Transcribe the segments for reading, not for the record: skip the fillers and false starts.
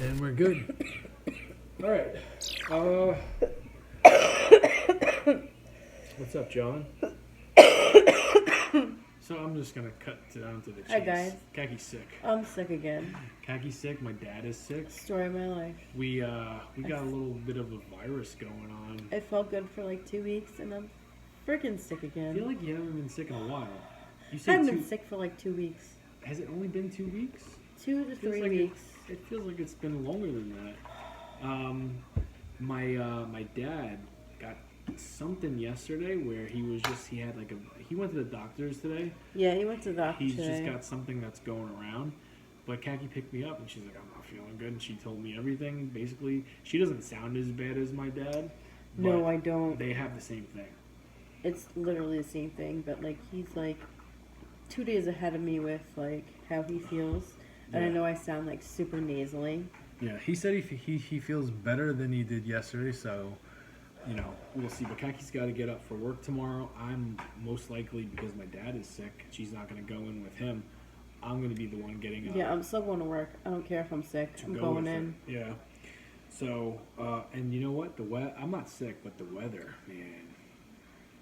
And we're good. All right. What's up, John? So I'm just gonna cut down to the chase. Hi guys. Kaki's sick. I'm sick again. Kaki's sick. My dad is sick. Story of my life. We got a little bit of a virus going on. It felt good for like 2 weeks and I'm freaking sick I again. feel like you haven't been sick in a while. You I said haven't been sick for like 2 weeks. Has it only been 2 weeks? 2 to 3 like weeks. It feels like it's been longer than that. My dad got something yesterday where he went to the doctor's today. Yeah, he went to the doctor He's today. just got something that's going around. But Kaki picked me up and she's like, I'm not feeling good. And she told me everything. Basically, she doesn't sound as bad as my dad. No, I don't. They have the same thing. It's literally the same thing, but like he's like 2 days ahead of me with like how he feels. And I know I sound like super nasally. Yeah, he said he feels better than he did yesterday, so, we'll see. But Kaki's got to get up for work tomorrow. I'm most likely, because my dad is sick, she's not going to go in with him. I'm going to be the one getting up. Yeah, I'm still going to work. I don't care if I'm sick. I'm going in. Yeah. So, and you know what? I'm not sick, but the weather, man.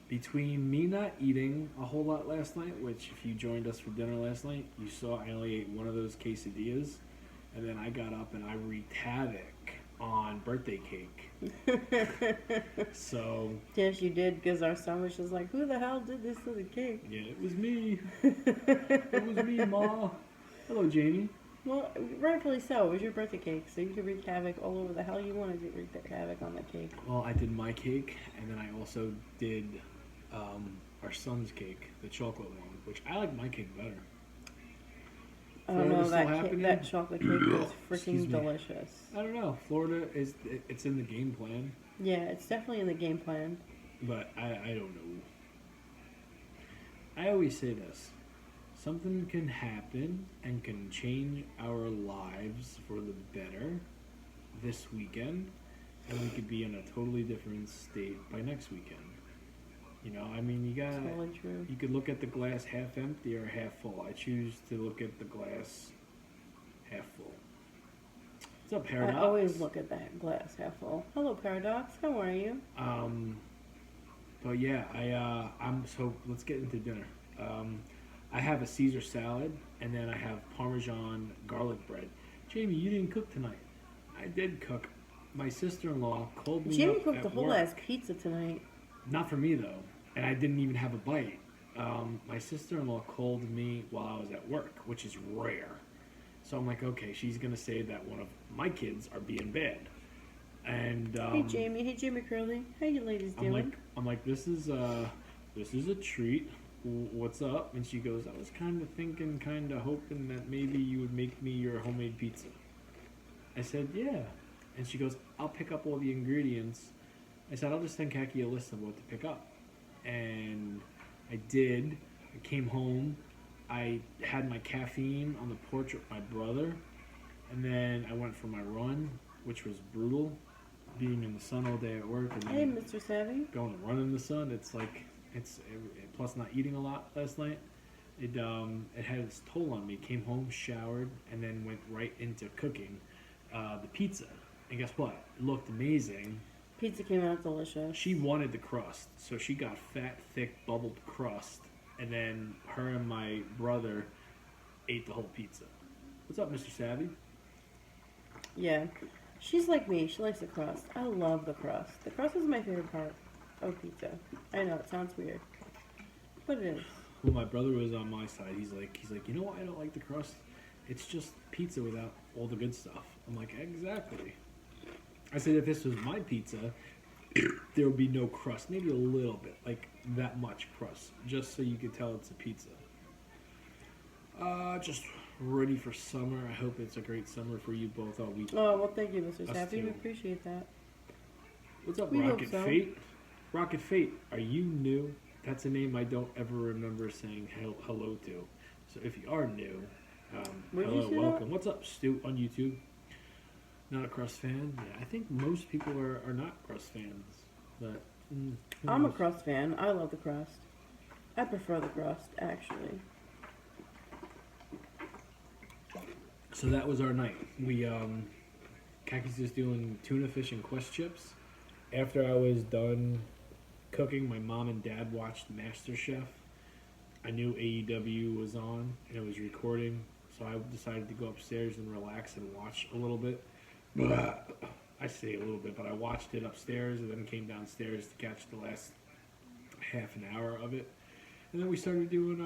Between me not eating a whole lot last night, which if you joined us for dinner last night, you saw I only ate one of those quesadillas. And then I got up and I wreaked havoc on birthday cake. So. Yes, you did, because our son was just like, who the hell did this to the cake? Yeah, it was me. It was me, Ma. Hello, Jamie. Well, rightfully so. It was your birthday cake, so you could wreak havoc all over the hell you wanted to wreak that havoc on the cake. Well, I did my cake, and then I also did our son's cake, the chocolate one, which I like my cake better. I don't know, that chocolate cake is freaking delicious. I don't know. Florida it's in the game plan. Yeah, it's definitely in the game plan. But I don't know. I always say this. Something can happen and can change our lives for the better this weekend, and we could be in a totally different state by next weekend. You got totally true. You could look at the glass half empty or half full. I choose to look at the glass half full. What's up, Paradox? I always look at that glass half full. Hello, Paradox. How are you? But yeah, so let's get into dinner. I have a Caesar salad, and then I have Parmesan garlic bread. Jamie, you didn't cook tonight. I did cook. My sister-in-law called me Jamie up cooked at the whole work. ass pizza tonight. Not for me, though. And I didn't even have a bite. My sister-in-law called me while I was at work, which is rare. So I'm like, okay, she's going to say that one of my kids are being bad. And hey, Jamie Curly. How you ladies doing? I'm like, this is a treat. What's up? And she goes, I was kind of thinking, kind of hoping that maybe you would make me your homemade pizza. I said, yeah. And she goes, I'll pick up all the ingredients. I said, I'll just send Kaki a list of what to pick up. And I did. I came home. I had my caffeine on the porch with my brother. And then I went for my run, which was brutal. Being in the sun all day at work. And hey, Mr. Savvy. Going to run in the sun, plus not eating a lot last night. It had its toll on me. Came home, showered, and then went right into cooking the pizza. And guess what? It looked amazing. Pizza came out delicious. She wanted the crust, so she got fat, thick, bubbled crust, and then her and my brother ate the whole pizza. What's up, Mr. Savvy? Yeah, she's like me. She likes the crust. I love the crust. The crust is my favorite part of pizza. I know it sounds weird, but it is. Well, my brother was on my side. He's like, you know why I don't like the crust? It's just pizza without all the good stuff. I'm like, exactly. I said, if this was my pizza, there would be no crust. Maybe a little bit, like that much crust, just so you could tell it's a pizza. Just ready for summer. I hope it's a great summer for you both all week. Oh, well, thank you, Mr. Us Sappy. too. We appreciate that. What's up, We Rocket hope so. Fate? Rocket Fate, are you new? That's a name I don't ever remember saying hello to. So if you are new, hello, welcome. What's up, Stu, on YouTube? Not a crust fan? Yeah, I think most people are not crust fans. But I'm a crust fan. I love the crust. I prefer the crust, actually. So that was our night. We Kaki's just doing tuna fish and quest chips. After I was done cooking, my mom and dad watched MasterChef. I knew AEW was on and it was recording, so I decided to go upstairs and relax and watch a little bit. I say a little bit, but I watched it upstairs and then came downstairs to catch the last half an hour of it. And then we started doing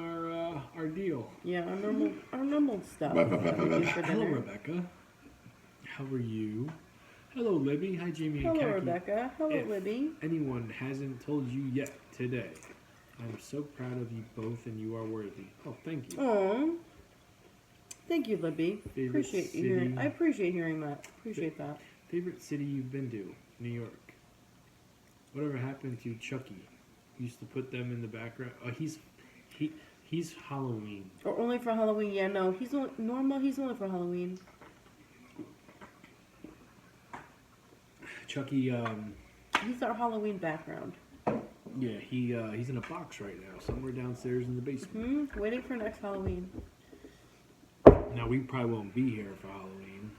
our deal. Yeah, our normal stuff. that we do for Hello, dinner. Rebecca. How are you? Hello, Libby. Hi, Jamie and Hello, Kaki. Rebecca. Hello, If Libby. anyone hasn't told you yet today, I'm so proud of you both, and you are worthy. Oh, thank you. Aww. Thank you, Libby. Favorite Appreciate you city? hearing. I appreciate hearing that. Appreciate that. Favorite city you've been to? New York. Whatever happened to Chucky? Used to put them in the background. Oh, he's Halloween. Or only for Halloween? Yeah, no. He's normal. He's only for Halloween. Chucky. He's our Halloween background. Yeah, he's in a box right now, somewhere downstairs in the basement. Waiting for next Halloween. Now we probably won't be here for Halloween.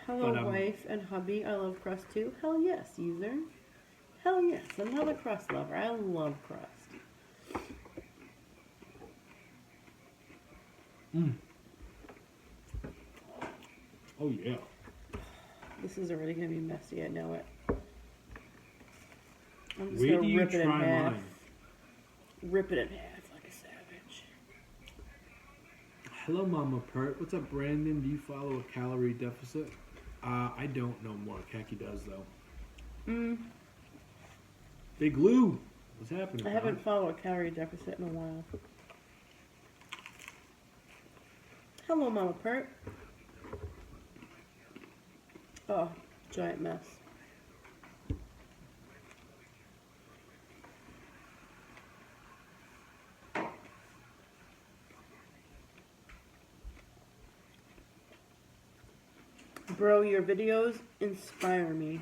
Hello, But, wife and hubby. I love crust too. Hell yes, user. Hell yes. Another crust lover. I love crust. Oh yeah. This is already gonna be messy. I know it. I'm just Wait till gonna you rip it in try half. mine. Rip it in half like a savage. Hello, Mama Pert. What's up, Brandon? Do you follow a calorie deficit? I don't know more. Kaki does though. Big Lou. What's happening? I haven't followed a calorie deficit in a while. Hello, Mama Pert. Oh, giant mess. Bro, your videos inspire me.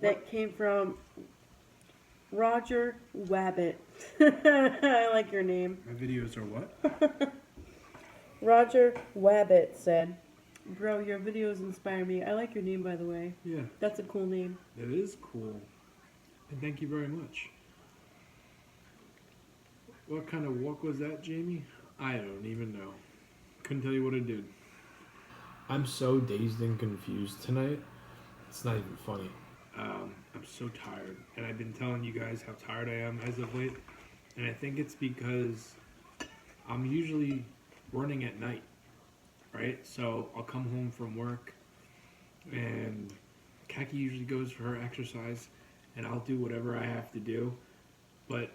That came from Roger Wabbit. I like your name. My videos are what? Roger Wabbit said, "Bro, your videos inspire me." I like your name, by the way. Yeah, That's a cool name. that is cool. And thank you very much. What kind of walk was that, Jamie? I don't even know. Couldn't tell you what I did. I'm so dazed and confused tonight. It's not even funny. I'm so tired. And I've been telling you guys how tired I am as of late. And I think it's because I'm usually running at night, right? So I'll come home from work and Kaki usually goes for her exercise and I'll do whatever I have to do. But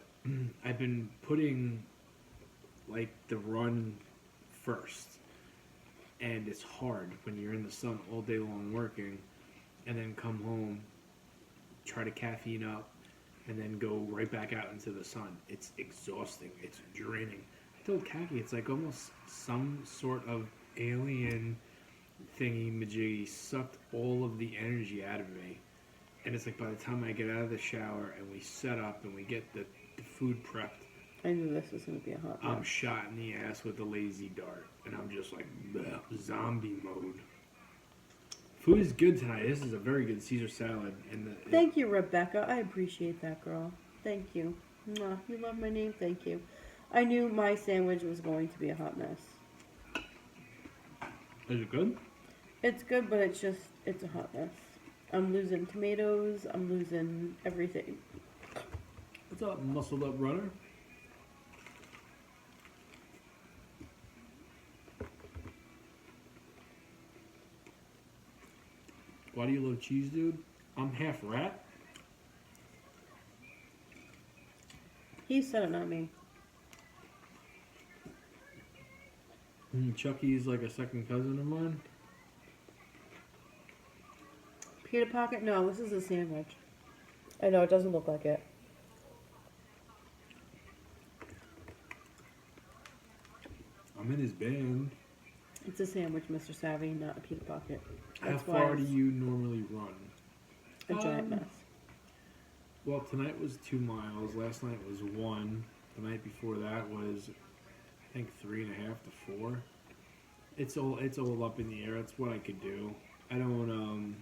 I've been putting like the run first. And it's hard when you're in the sun all day long working and then come home, try to caffeine up, and then go right back out into the sun. It's exhausting. It's draining. I told Kaki it's like almost some sort of alien thingy-majiggy sucked all of the energy out of me. And it's like by the time I get out of the shower and we set up and we get the food prepped, I knew this was going to be a hot I'm mess. shot in the ass with a lazy dart. And I'm just like, bleh, zombie mode. Food is good tonight. This is a very good Caesar salad. And Thank you, Rebecca. I appreciate that, girl. Thank you. Mwah. You love my name? Thank you. I knew my sandwich was going to be a hot mess. Is it good? It's good, but it's a hot mess. I'm losing tomatoes. I'm losing everything. What's up, muscled up runner? Why do you love cheese, dude? I'm half rat. He said it, not me. Chucky's like a second cousin of mine. Pita pocket? No, this is a sandwich. I know, it doesn't look like it. I'm in his band. It's a sandwich, Mr. Savvy, not a pita pocket. How That's why far do it's you normally run? a giant mess. Well, tonight was 2 miles. Last night was 1. The night before that was, I think, 3.5 to 4. It's all up in the air. That's what I could do. I don't.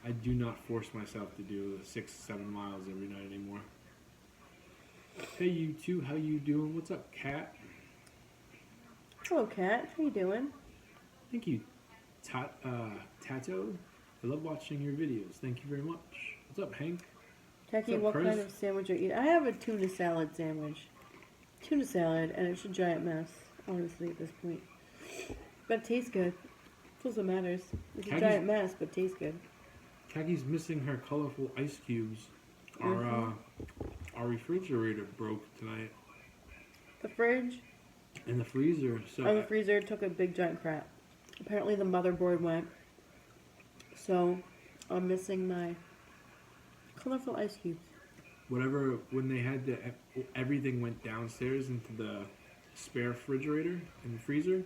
I do not force myself to do 6-7 miles every night anymore. Hey, you two, how you doing? What's up, Kat? Hello, Kat. How you doing? Thank you, Tato. I love watching your videos. Thank you very much. What's up, Hank? Jackie, What's up, what Chris? kind of sandwich are you eating? I have a tuna salad sandwich. Tuna salad, and it's a giant mess, honestly, at this point. But it tastes good. That's what matters. It's a Caggie's- giant mess, but tastes good. Kagi's missing her colorful ice cubes. Our refrigerator broke tonight, The fridge and the freezer. So and the freezer took a big giant crap. Apparently the motherboard went. So I'm missing my colorful ice cubes. whatever, when they had everything went downstairs into the spare refrigerator and the freezer,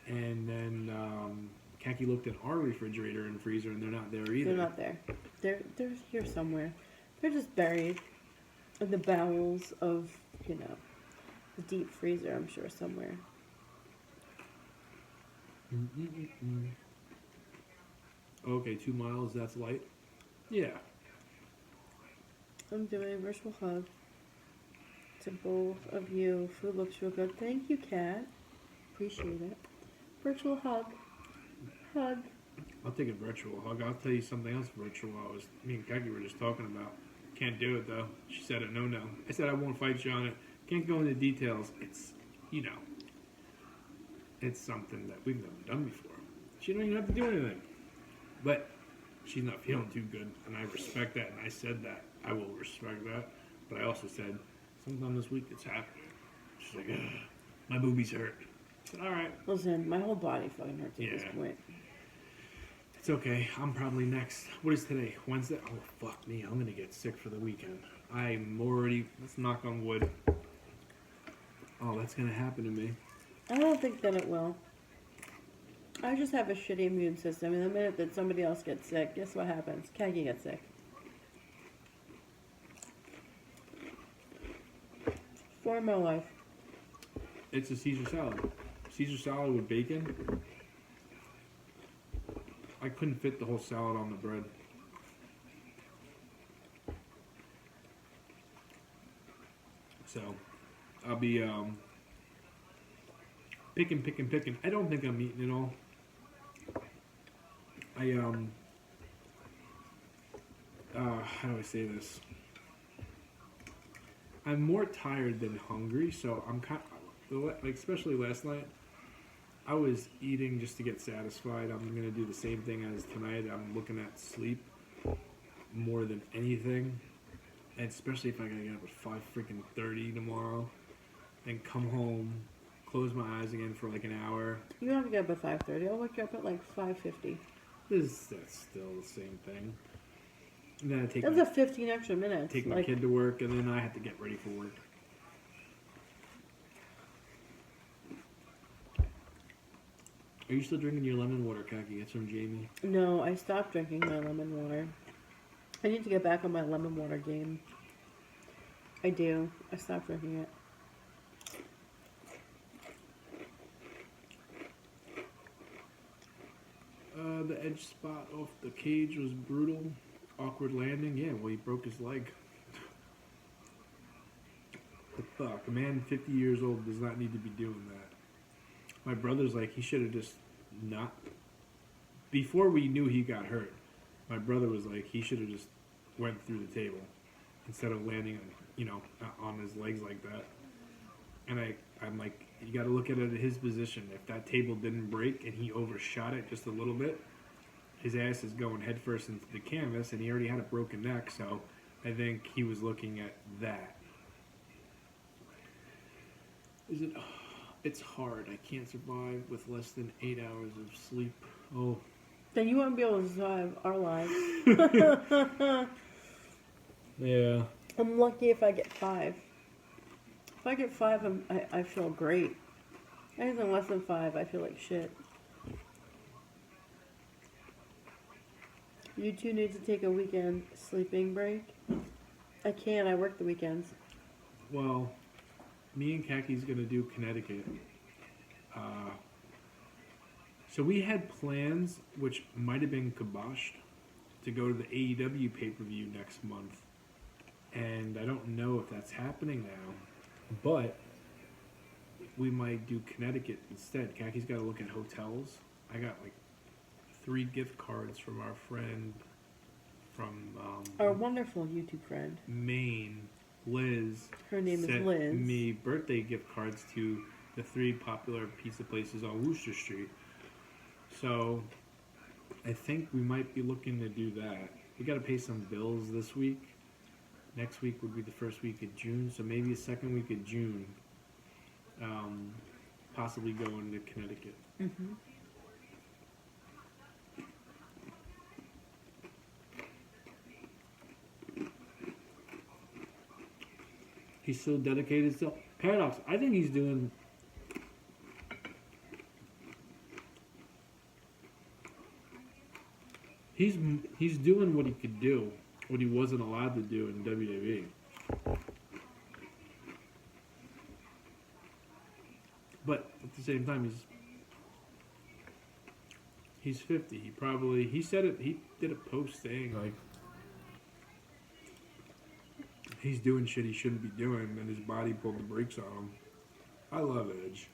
and then Kaki looked at our refrigerator and freezer, and they're not there either. They're not there. They're here somewhere. They're just buried in the bowels of, the deep freezer, I'm sure, somewhere. Okay, 2 miles, that's light. Yeah. I'm doing a virtual hug to both of you. Food looks real good. Thank you, Kat. Appreciate it. Virtual hug. Hug. I'll take a virtual hug. I'll tell you something else virtual. Me and Kaki were just talking about. Can't do it though. She said it. No. I said I won't fight you on it. Can't go into details. It's, it's something that we've never done before. She don't even have to do anything. But she's not feeling too good, and I respect that. And I said that. I will respect that. But I also said, sometime this week it's happening. She's like, ugh, my boobies hurt. I said, all right. Listen, my whole body fucking hurts at this Yeah. point. It's okay. I'm probably next. What is today? Wednesday? Oh, fuck me. I'm going to get sick for the weekend. I'm already... Let's knock on wood. Oh, that's going to happen to me. I don't think that it will. I just have a shitty immune system, and the minute that somebody else gets sick, guess what happens? Kagi gets sick. For my life. It's a Caesar salad. Caesar salad with bacon. I couldn't fit the whole salad on the bread. So, I'll be picking. I don't think I'm eating it all. How do I say this? I'm more tired than hungry, so I'm especially last night, I was eating just to get satisfied. I'm gonna do the same thing as tonight. I'm looking at sleep more than anything, and especially if I gotta get up at 5:30 tomorrow, and come home, close my eyes again for like an hour. You don't have to get up at 5:30. I'll wake you up at like 5:50. That's still the same thing. And then I take That's a 15 extra minutes. take my kid to work, and then I have to get ready for work. Are you still drinking your lemon water, Kaki? It's from Jamie. No, I stopped drinking my lemon water. I need to get back on my lemon water game. I do. I stopped drinking it. The edge spot off the cage was brutal. Awkward landing. Yeah, well, he broke his leg. What the fuck? A man 50 years old does not need to be doing that. My brother's like, he should have just not... Before we knew he got hurt, my brother was like, he should have just went through the table instead of landing on his legs like that. And I'm like, you got to look at it at his position. If that table didn't break and he overshot it just a little bit, his ass is going headfirst into the canvas, and he already had a broken neck, so I think he was looking at that. It's hard. I can't survive with less than 8 hours of sleep. Oh. Then you won't be able to survive our lives. Yeah. I'm lucky if I get 5. If I get 5, I feel great. Anything less than 5, I feel like shit. You two need to take a weekend sleeping break. I can't. I work the weekends. Well, me and Kaki's gonna do Connecticut. So we had plans, which might have been kiboshed, to go to the AEW pay-per-view next month. And I don't know if that's happening now, but we might do Connecticut instead. Kaki's got to look at hotels. I got like 3 gift cards from our friend from Our wonderful YouTube friend. Maine, Liz. Her name is sent Liz. me birthday gift cards to the 3 popular pizza places on Worcester Street. So I think we might be looking to do that. We got to pay some bills this week. Next week would be the first week of June, so maybe the second week of June. Possibly going to Connecticut. Mm-hmm. He's so dedicated still. Paradox, I think he's doing... He's doing what he could do, what he wasn't allowed to do in WWE. But at the same time, he's 50. He said it. He did a post saying like he's doing shit he shouldn't be doing, and his body pulled the brakes on him. I love Edge.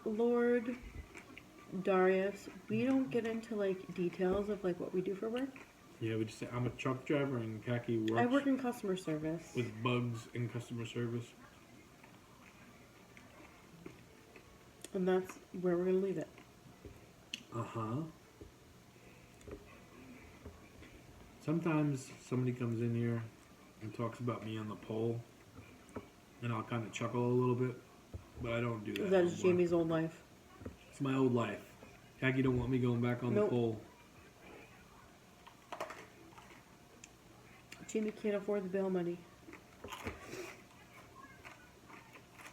Lord Darius, we don't get into like details of like what we do for work. Yeah, we just say I'm a truck driver and Kaki works. I work in customer service. With bugs in customer service. And that's where we're gonna leave it. Sometimes somebody comes in here and talks about me on the poll, and I'll kind of chuckle a little bit, but I don't do that. That's anymore. Jamie's old life. It's my old life. Kaki don't want me going back on Nope. the poll. Jamie can't afford the bail money.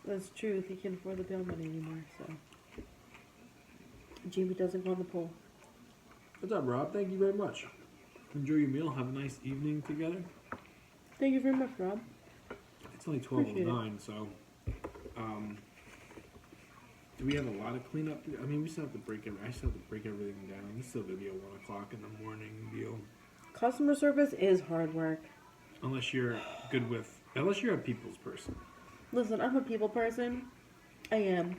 That's true. He can't afford the bail money anymore, so Jamie doesn't go on the poll. What's up, Rob? Thank you very much. Enjoy your meal. Have a nice evening together. Thank you very much, Rob. It's only 12:09, so do we have a lot of cleanup? I mean, we still have to I still have to break everything down. This is still gonna be a 1 o'clock in the morning deal. Customer service is hard work. Unless you're a people's person. Listen, I'm a people person. I am.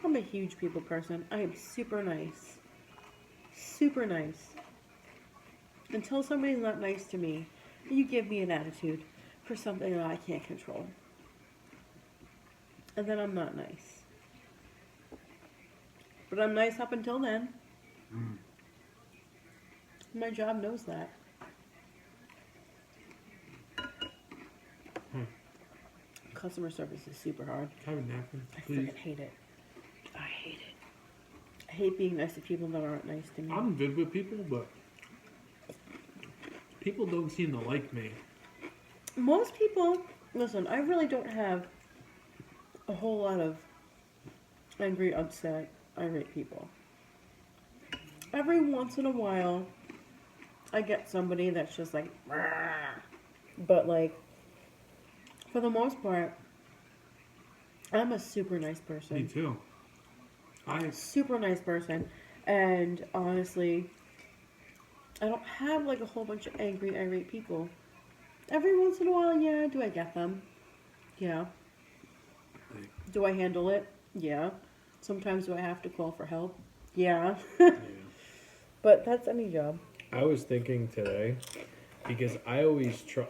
I'm a huge people person. I am super nice. Super nice. Until somebody's not nice to me, you give me an attitude for something that I can't control. And then I'm not nice. But I'm nice up until then. My job knows that. Customer service is super hard. Have a napkin, I please. freaking hate it. I hate it. I hate being nice to people that aren't nice to me. I'm good with people, but people don't seem to like me. Most people, listen, I really don't have a whole lot of angry, upset, irate people. Every once in a while, I get somebody that's just like, "Rah." But like, for the most part, I'm a super nice person. Me too. Super nice person. And honestly, I don't have like a whole bunch of angry, irate people. Every once in a while, yeah, do I get them? Yeah. Do I handle it? Yeah. Sometimes do I have to call for help? Yeah. Yeah. But that's any job. I was thinking today, because I always try.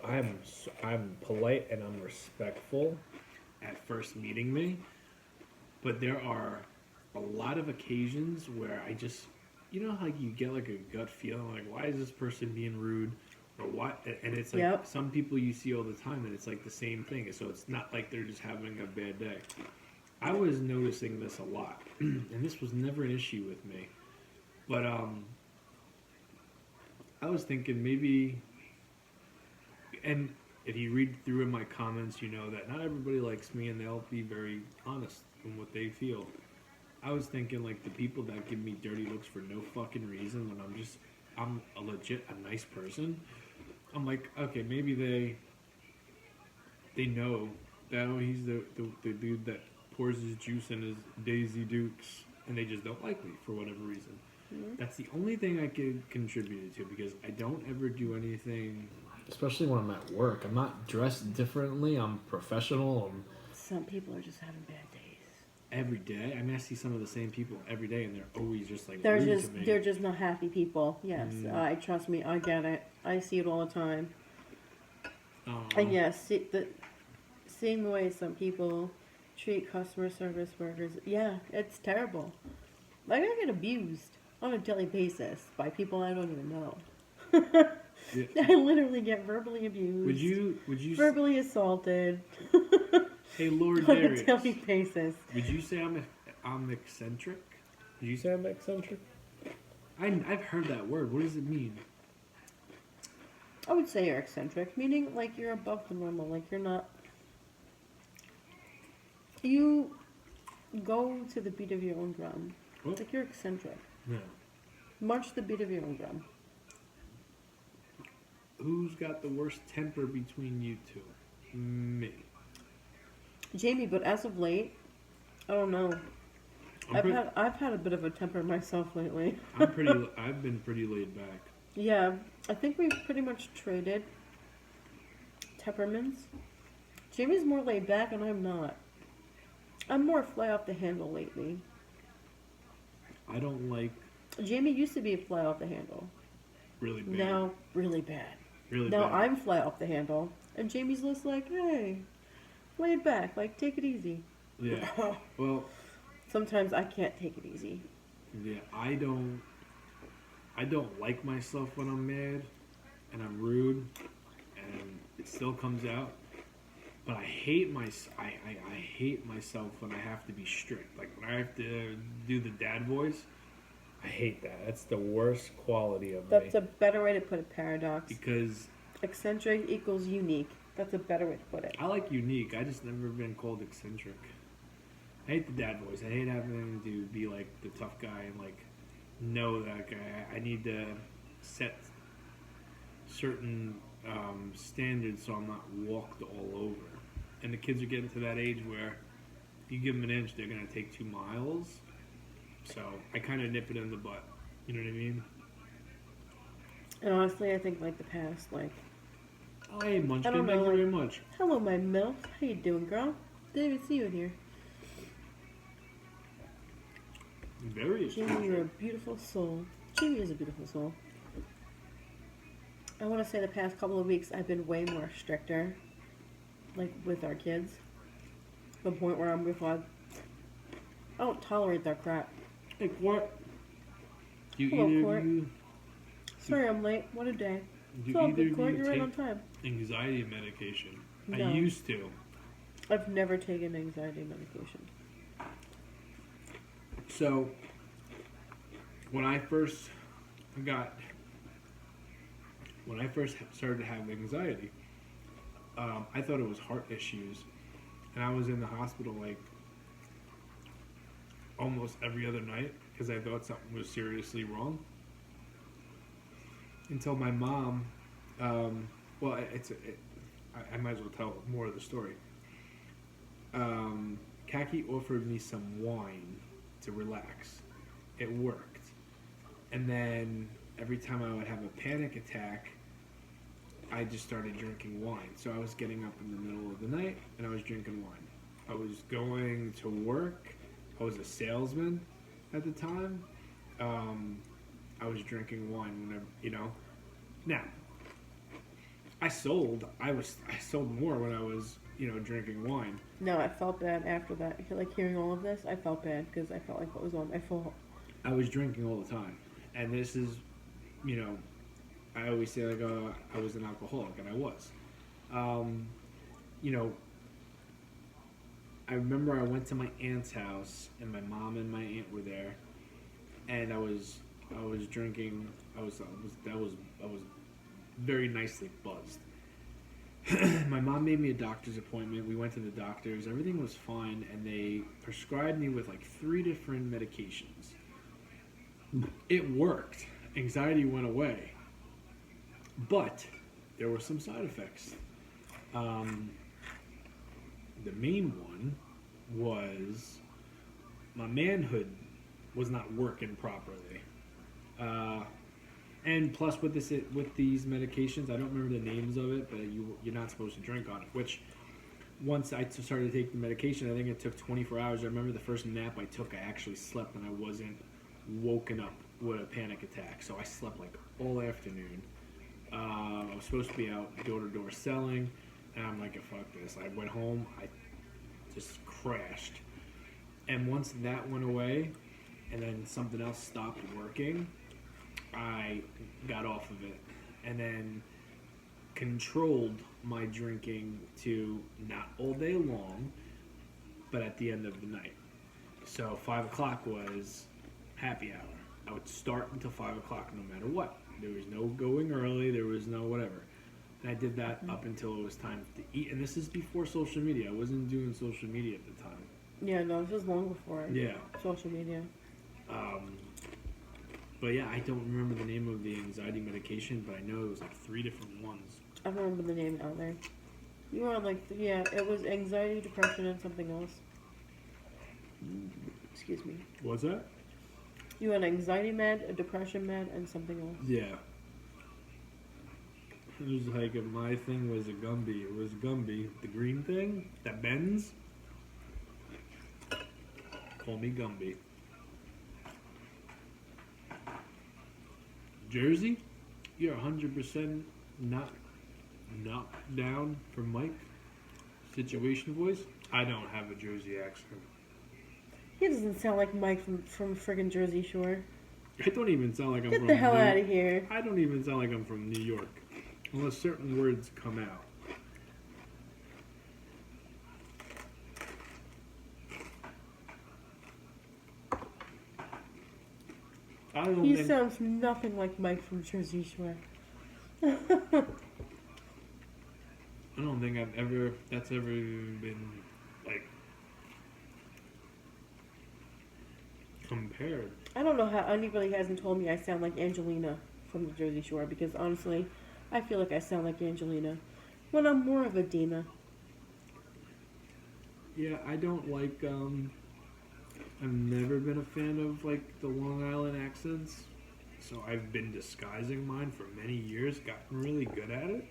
I'm polite and I'm respectful at first meeting me, but there are a lot of occasions where I just, you know, how you get like a gut feeling, like why is this person being rude, or what? And it's like Yep. some people you see all the time, and it's like the same thing. So it's not like they're just having a bad day. I was noticing this a lot, and this was never an issue with me, but I was thinking maybe, and if you read through in my comments, you know that not everybody likes me, and they'll be very honest in what they feel. I was thinking like the people that give me dirty looks for no fucking reason when I'm a legit, a nice person. I'm like, okay, maybe they know Now he's the dude that pours his juice in his Daisy Dukes, and they just don't like me for whatever reason. Mhm. That's the only thing I could contribute it to because I don't ever do anything. Especially when I'm at work. I'm not dressed differently. I'm professional. Some people are just having bad days. Every day, I mean, I see some of the same people every day, and they're always just like They're rude just to me. they're just not happy people. Yes, Mm. I trust me. I get it. I see it all the time. Aw. And yes, seeing the way some people treat customer service workers, yeah, it's terrible. Like I get abused on a daily basis by people I don't even know. Yeah. I literally get verbally abused. Would you verbally assaulted hey Lord on a Darius, daily basis? would you say I'm eccentric? Would you say I'm eccentric? I've heard that word. What does it mean? I would say you're eccentric, meaning like you're above the normal, like you're not. You go to the beat of your own drum. Oh. Like you're eccentric. Yeah. March to the beat of your own drum. Who's got the worst temper between you two? Me. Jamie, but as of late, I don't know. I've had a bit of a temper myself lately. I've been pretty laid back. Yeah, I think we've pretty much traded temperaments. Jamie's more laid back and I'm not. I'm more fly off the handle lately. I don't like Jamie used to be fly off the handle. really bad. Now, really bad. Really Now bad. I'm fly off the handle. And Jamie's just like, hey, laid back. Like, take it easy. Yeah. Well, Sometimes I can't take it easy. yeah, I don't like myself when I'm mad and I'm rude and it still comes out. But I hate I hate myself when I have to be strict. Like when I have to do the dad voice I hate that. That's the worst quality of That's me. a better way to put it, Paradox. because Eccentric equals unique. That's a better way to put it. I like unique. I just never been called eccentric. I hate the dad voice. I hate having to be like the tough guy and like know that I need to set certain standards so I'm not walked all over. And the kids are getting to that age where if you give them an inch, they're gonna take 2 miles. So I kind of nip it in the butt. You know what I mean? And honestly, I think like the past, like, Oh, hey, Munchkin, I don't thank know, you like- very much. hello, my MILF. How you doing, girl? Didn't even see you in here. Very Jamie, you're a beautiful soul. Jamie is a beautiful soul. I want to say the past couple of weeks I've been way more stricter, like with our kids. To the point where I'm with like, I don't tolerate that crap. Hey, what? Do Hello, either Court. of you Sorry I'm late. What a day. do It's all either good, of Court. you You're right take on time. anxiety medication? I No. used to. I've never taken anxiety medication. So when I first started to have anxiety, I thought it was heart issues, and I was in the hospital like almost every other night because I thought something was seriously wrong. Until my mom, I might as well tell more of the story. Kaki offered me some wine to relax. It worked. And then every time I would have a panic attack, I just started drinking wine. So I was getting up in the middle of the night and I was drinking wine. I was going to work. I was a salesman at the time. I was drinking wine whenever, you know. Now, I sold more when I was, drinking wine. No, I felt bad after that. Like hearing all of this, I felt bad because I felt like it was all my fault. I was drinking all the time. And this is, I always say like I was an alcoholic, and I was. I remember I went to my aunt's house, and my mom and my aunt were there, and I was drinking. I was very nicely buzzed. My mom made me a doctor's appointment. We went to the doctors. Everything was fine, and they prescribed me with like 3 different medications. It worked. Anxiety went away. But there were some side effects. the main one was my manhood was not working properly. And plus with these medications, I don't remember the names of it, but you're not supposed to drink on it. Which once I started to take the medication, I think it took 24 hours. I remember the first nap I took, I actually slept and I wasn't woken up with a panic attack. So I slept like all afternoon. I was supposed to be out door to door selling, and I'm like, fuck this. I went home, I just crashed. And once that went away, and then something else stopped working, I got off of it, and then controlled my drinking to not all day long, but at the end of the night. So 5 o'clock was happy hour. I would start until 5 o'clock no matter what. There was no going early, there was no whatever. And I did that up until it was time to eat. And this is before social media. I wasn't doing social media at the time. Yeah, no, this was long before social media. But yeah, I don't remember the name of the anxiety medication, but I know it was like 3 different ones. I don't remember the name either. You were on like, it was anxiety, depression, and something else. Excuse me. What's that? You had anxiety med, a depression med, and something else. Yeah. It was like my thing was a Gumby. It was Gumby. The green thing that bends. Call me Gumby. Jersey? You're 100% not knocked down for Mike? Situation voice? I don't have a Jersey accent. He doesn't sound like Mike from friggin' Jersey Shore. I don't even sound like I'm Get from the hell out of here. I don't even sound like I'm from New York. Unless certain words come out. He sounds nothing like Mike from Jersey Shore. I don't think that's ever been, like, compared. I don't know how anybody hasn't told me I sound like Angelina from the Jersey Shore, because honestly, I feel like I sound like Angelina when I'm more of a Dina. Yeah, I don't like, I've never been a fan of, like, the Long Island accents, so I've been disguising mine for many years, gotten really good at it.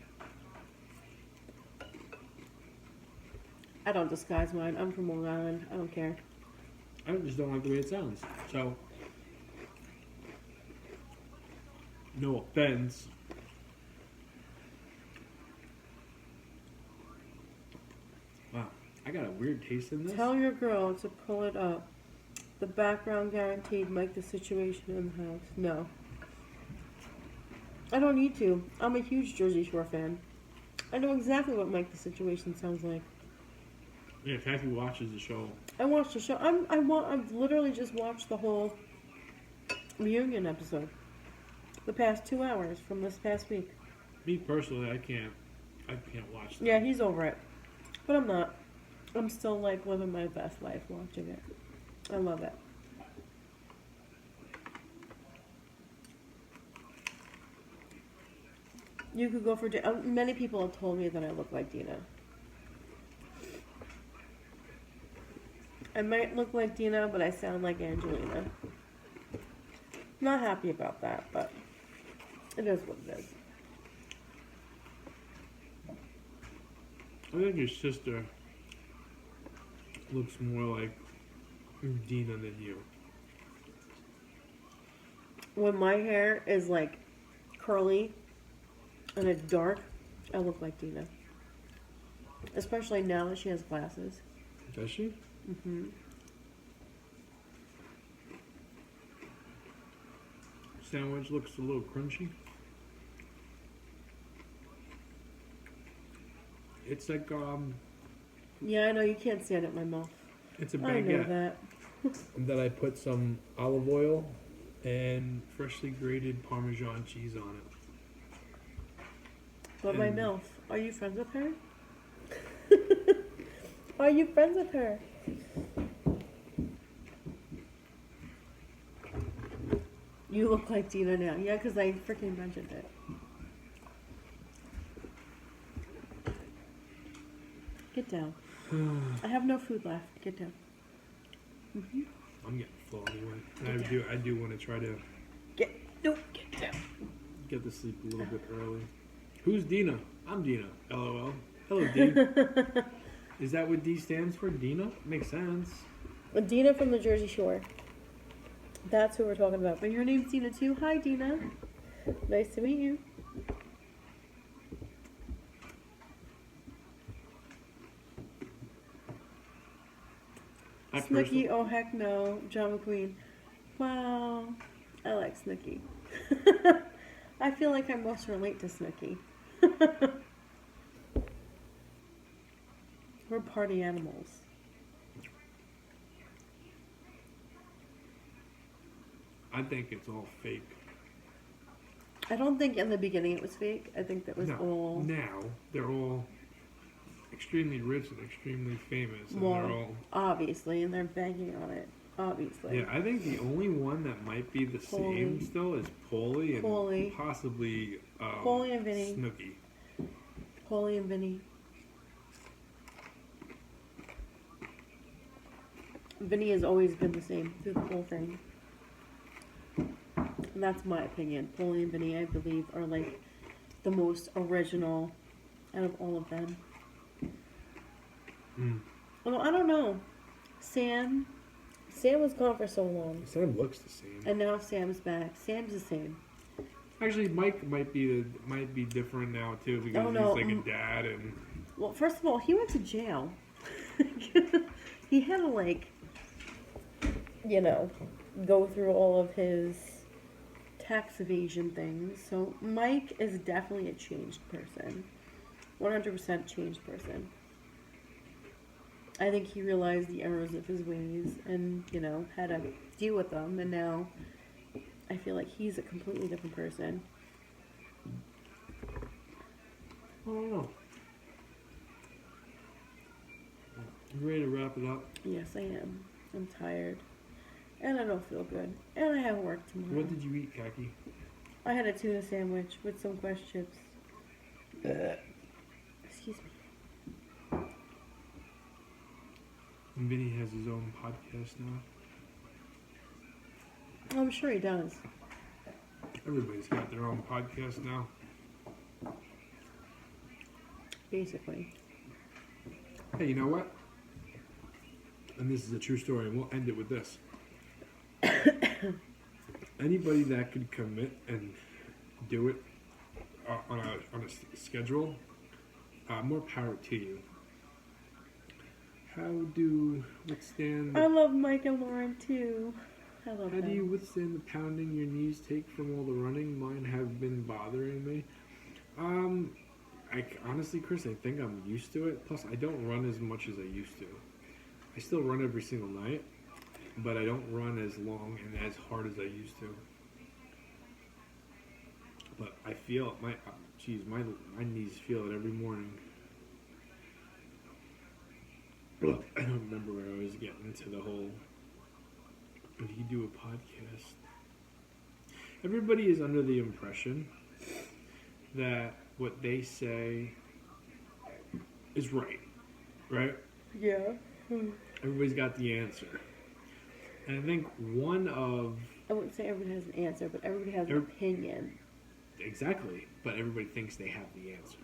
I don't disguise mine. I'm from Long Island. I don't care. I just don't like the way it sounds. So, no offense. Wow, I got a weird taste in this. Tell your girl to pull it up. The background guaranteed Mike the situation in the house. No. I don't need to. I'm a huge Jersey Shore fan. I know exactly what Mike the situation sounds like. Yeah, Kathy watches the show. I watched the show. I've literally just watched the whole reunion episode. The past 2 hours from this past week. Me personally, I can't watch that. Yeah, he's over it. But I'm not. I'm still like living my best life watching it. I love it. You could go for many people have told me that I look like Dina. I might look like Dina, but I sound like Angelina. Not happy about that, but it is what it is. I think your sister looks more like Dina than you. When my hair is like curly and it's dark, I look like Dina. Especially now that she has glasses. Does she? Mm-hmm. Sandwich looks a little crunchy. It's like Yeah, I know you can't see it at my mouth. it's a I know baguette. that. And then I put some olive oil and freshly grated Parmesan cheese on it. But my And- mouth. Are you friends with her? Are you friends with her? You look like Dina now. Yeah, because I freaking mentioned it. Get down. I have no food left. Get down. I'm getting full anyway. And I do want to try to Get down. get to sleep a little bit early. Who's Dina? I'm Dina. LOL. Hello, D. Is that what D stands for? Dina? Makes sense. Dina from the Jersey Shore. That's who we're talking about. But your name's Dina too. Hi, Dina. Nice to meet you. Snooki, oh heck no. John McQueen. Wow. I like Snooki. I feel like I most relate to Snooki. We're party animals. I think it's all fake. I don't think in the beginning it was fake. I think that was all... Now, they're all extremely rich and extremely famous. And Well, they're all... obviously, and they're banking on it. Obviously. Yeah, I think the only one that might be the same Paulie. still is Paulie and Paulie. possibly Paulie and Vinny. Snooki. Paulie and Vinny. Vinny has always been the same through the whole thing. And that's my opinion. Paulie and Vinny, I believe, are like the most original out of all of them. Although, I don't know. Sam was gone for so long. Sam looks the same. And now Sam's back. Sam's the same. Actually, Mike might be different now too because Oh, no. he's like a dad and. Well, first of all, he went to jail. He had to, like, go through all of his tax evasion things. So Mike is definitely a changed person. 100% changed person. I think he realized the errors of his ways and, had to deal with them. And now I feel like he's a completely different person. I don't know. You ready to wrap it up? Yes, I am. I'm tired. And I don't feel good. And I have work tomorrow. What did you eat, Kaki? I had a tuna sandwich with some Quest chips. Excuse me. And Vinny has his own podcast now. I'm sure he does. Everybody's got their own podcast now. Basically. Hey, you know what? And this is a true story, and we'll end it with this. Anybody that could commit and do it on a schedule, more power to you. How do withstand? I love Mike and Lauren too. I love How do you them. withstand the pounding your knees take from all the running? Mine have been bothering me. Honestly, Chris, I think I'm used to it. Plus, I don't run as much as I used to. I still run every single night, but I don't run as long and as hard as I used to. But I feel my knees feel it every morning. Look, I don't remember where I was getting into the whole. But you do a podcast. Everybody is under the impression that what they say is right, right? Yeah. Everybody's got the answer. And I think one of... I wouldn't say everybody has an answer, but everybody has an opinion. Exactly. But everybody thinks they have the answer.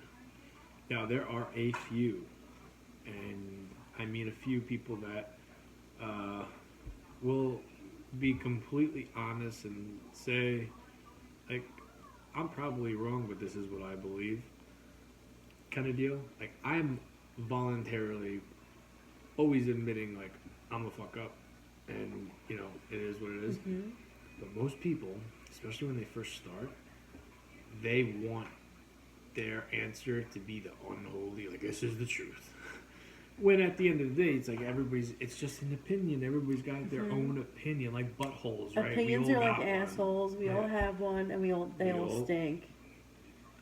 Now, there are a few, and I mean a few people that will be completely honest and say, like, I'm probably wrong, but this is what I believe, kind of deal. Like, I'm voluntarily always admitting, like, I'm a fuck up, and, it is what it is. Mm-hmm. But most people, especially when they first start, they want their answer to be the unholy, like, this is the truth. When at the end of the day, it's like it's just an opinion. Everybody's got their own opinion, like buttholes, right? Opinions We all are like got one. assholes. We all Yeah. have one, and they all stink.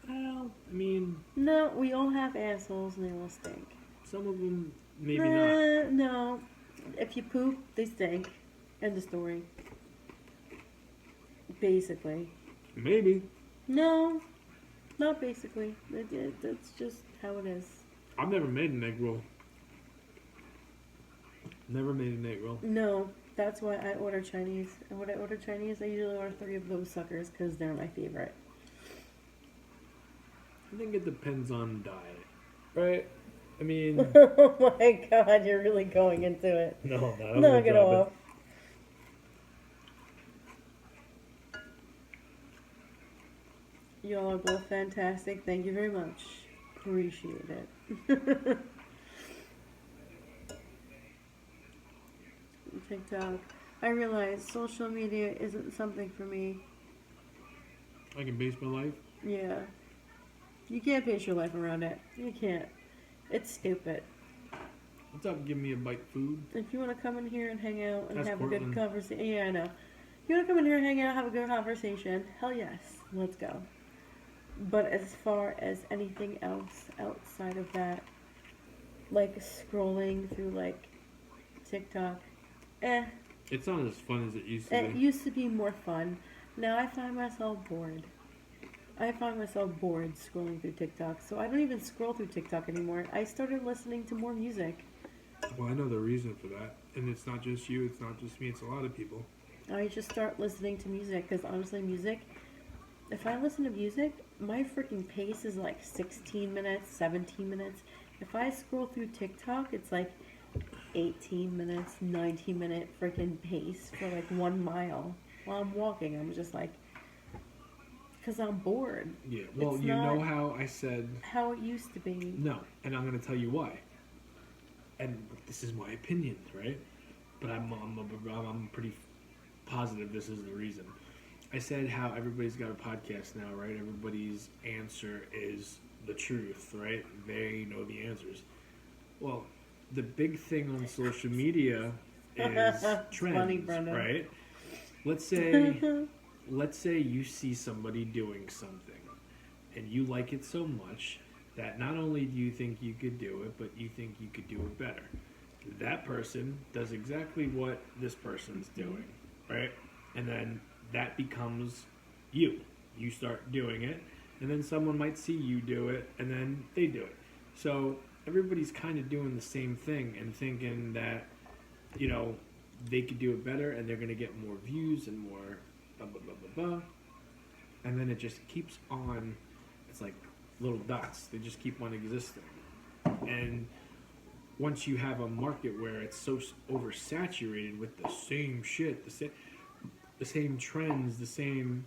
Well, I mean, No, we all have assholes, and they all stink. some of them maybe not. No. If you poop, they stink. End of story. Basically. Maybe. No, not basically. That's just how it is. I've never made an egg roll. Never made an egg roll. No, that's why I order Chinese. And when I order Chinese, I usually order 3 of those suckers because they're my favorite. I think it depends on diet, right? I mean, Oh my god, you're really going into it. no, not Knock it off. Y'all are both fantastic. Thank you very much. Appreciate it. TikTok. I realize social media isn't something for me. I can base my life. Yeah. You can't base your life around it. You can't. It's stupid. What's up? Give me a bite food. If you want to come in here and hang out and That's have a Portland. good conversation, yeah, I know. If you want to come in here and hang out, have a good conversation, hell yes, let's go. But as far as anything else outside of that, like scrolling through like TikTok, It's not as fun as it used to it be. used to be more fun. Now I find myself bored. I find myself bored scrolling through TikTok, so I don't even scroll through TikTok anymore. I started listening to more music. Well, I know the reason for that, and it's not just you. It's not just me. It's a lot of people. I just start listening to music because honestly, music. If I listen to music, my freaking pace is like 16 minutes, 17 minutes. If I scroll through TikTok, it's like 18 minutes, 19-minute freaking pace for like 1 mile. While I'm walking, I'm just like, because I'm bored. Yeah. Well, It's you know not- how I said How it used to be. no, and I'm going to tell you why. And this is my opinion, right? But I'm pretty positive this is the reason. I said how everybody's got a podcast now, right? Everybody's answer is the truth, right? They know the answers. Well, the big thing on social media is trends, funny, Brendan. right? Let's say you see somebody doing something and you like it so much that not only do you think you could do it, but you think you could do it better. That person does exactly what this person's doing, right? And then that becomes you. You start doing it, and then someone might see you do it, and then they do it. So everybody's kind of doing the same thing and thinking that, you know, they could do it better and they're going to get more views and more blah, blah, blah, blah, blah. And then it just keeps on. It's like little dots. They just keep on existing. And once you have a market where it's so oversaturated with the same shit, the same trends, the same,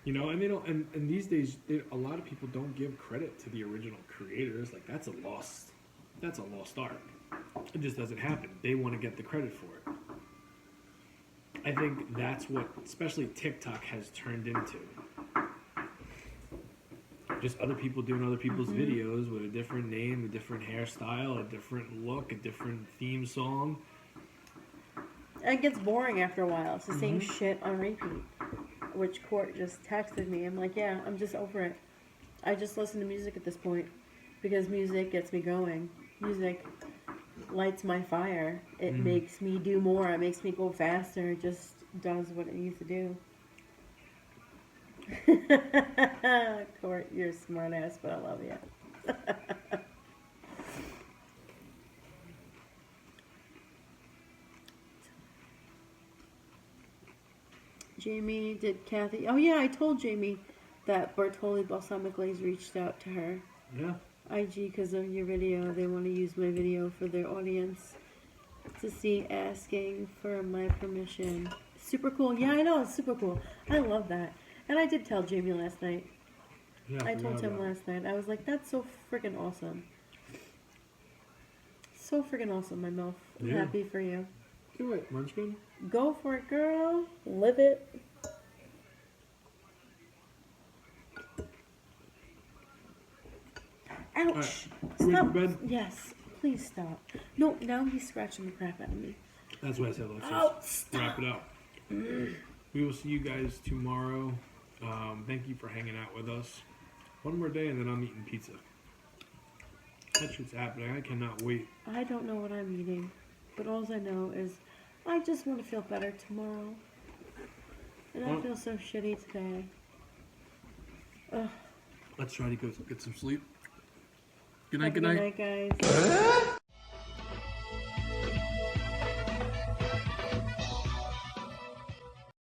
you know, and they don't. And these days, a lot of people don't give credit to the original creators. Like that's a lost art. It just doesn't happen. They want to get the credit for it. I think that's what, especially TikTok, has turned into. Just other people doing other people's videos with a different name, a different hairstyle, a different look, a different theme song. It gets boring after a while. It's the same shit on repeat. Which Court just texted me. I'm like, yeah, I'm just over it. I just listen to music at this point because music gets me going. Music lights my fire. It makes me do more. It makes me go faster. It just does what it needs to do. Court, you're a smart ass, but I love you. Jamie, did Kathy... Oh, yeah, I told Jamie that Bartoli Balsamic Glaze reached out to her. Yeah. IG, because of your video. They want to use my video for their audience to see asking for my permission. Super cool. Yeah, I know. It's super cool. I love that. And I did tell Jamie last night. Yeah, I told him last night. I was like, that's so freaking awesome. So freaking awesome, my MILF. I'm Yeah. happy for you. Do it, Munchkin. Go for it, girl. Live it. Ouch. You ready Stop. for bed? Yes. Please stop. No, now he's scratching the crap out of me. That's what I said. Let's Oh, just wrap it up. We will see you guys tomorrow. Thank you for hanging out with us. One more day and then I'm eating pizza. That shit's happening. I cannot wait. I don't know what I'm eating, but all I know is I just want to feel better tomorrow. And I Well- feel so shitty today. Ugh. Let's try to go get some sleep. Good night, Have a good night. good night, guys.